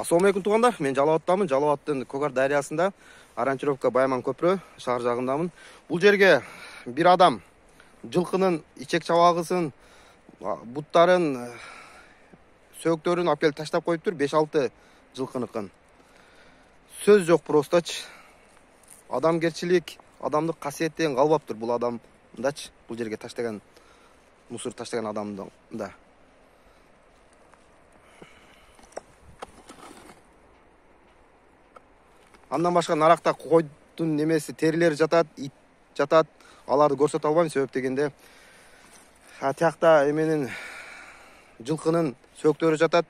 Assalamu алейкум туугандар. Мен Жалал Абадтамын. Жалал Абадтын Когар дарыясында Оранжировка Байман көпүрө шаар жагындамын. Бул жерге бир адам жылкынын ичек чабагысын, буттарын, сөктөрүн алып келип таштап коюптур. 5-6 жылкыныкын. Сөз жок просточу. Адамгерчилик, адамдык касиеттен калбаптыр бул адамдачы. Бул жерге таштаган мусор таштаган адамда. Андан башка наракта койдун немеси терилери жатат, ит жатат. Аларды көрсөтө албайм, себеп дегенде тиякта эменин жылкынын сөктөрү жатат.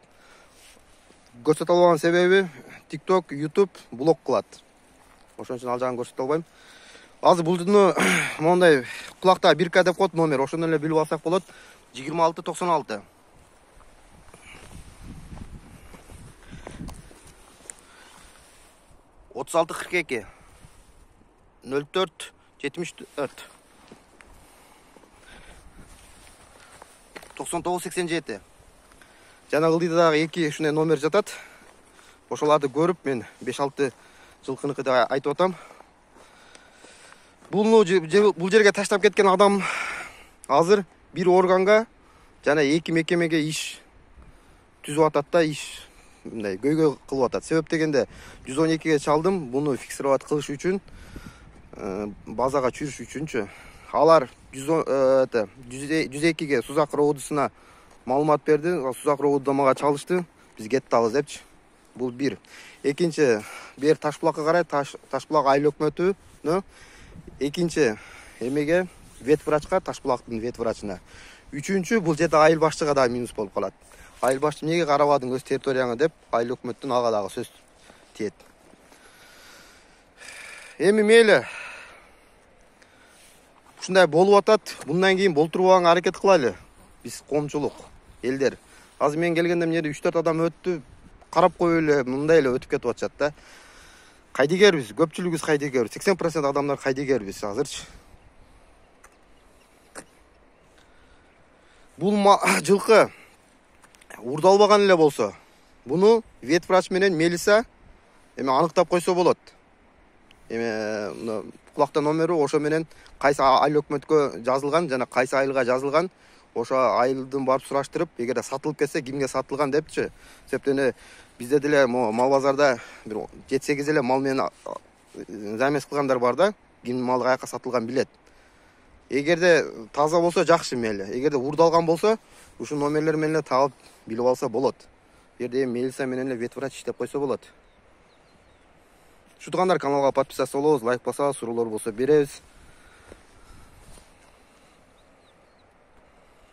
Көрсөтө албаган себеби TikTok, YouTube блок кылат. Ошон үчүн ал жагын көрсөтө албайм. Азыр булдуну мондай кулакта 1К деп коет номер, ошону эле билип алсак болот. 2696 3642 04 74 9987 жана ылдыйда дагы 2 ушундай номер жатат. Ошоларды көрүп мен 5-6 жылкыныкы деп айтып атам. Бул жерге таштап кеткен адам азыр бир органга жана 2 мекемеге иш түзүп атат да, иш мындай көйгөй кылып атат. Себеп дегенде 112ге чалдым, буну фиксировать кылыш үчүн, базага чүрүш үчүнчү. Алар 102ге Сузак роудусуна маалымат берди. Сузак роуду мага чалышты. Биз кеттабыз депчи. Бул бир. Экинчи, бер Ташбулакка карай, Ташбулак айыл өкмөтүнө. Экинчи, эмеге вет врачка, Ташбулактын вет врачына. Үчүнчү, бул жерде айыл башчыга да минус болуп калат. Айыл башчы эмнеге карабадың өз территорияңа деп айыл өкмөттүн ага дагы сөз тиет. Эми мейли. Ушундай болуп атат. Мындан кийин болтурбаганга аракет кылайлы. Биз коомчулук, элдер. Азыр мен келгенде мына жерде 3-4 адам өттү. Карап коюп эле мындай эле өтүп кетип атышат да. Кайдыгербиз, көпчүлүгүбүз кайдыгербиз. 80% адамдар кайдыгербиз азырчы. Бул жылкы урдалбаган эле болсо, буну вет врач менен мелиса аныктап койсо болот. Кулакта номери ошо менен кайсы айыл өкмөткө жазылган жана кайсы айылга жазылган, ошо айылдын барып сураштырып, эгерде сатылып кетсе кимге сатылган депчи. Себептен бизде деле мал базарда бир 7-8 эле мал менен замес кылгандар бар да, ким мал каяка сатылган билет. Эгерде таза болсо жакшы мейли. Эгерде урдалган болсо, ушул номерлер менен эле таап билип алса болот. Бу жерде милиция менен эле вет врач иштеп койсо болот. Шутугандар, каналга подписаться болобуз, лайк басабыз, суроолор болсо беребиз.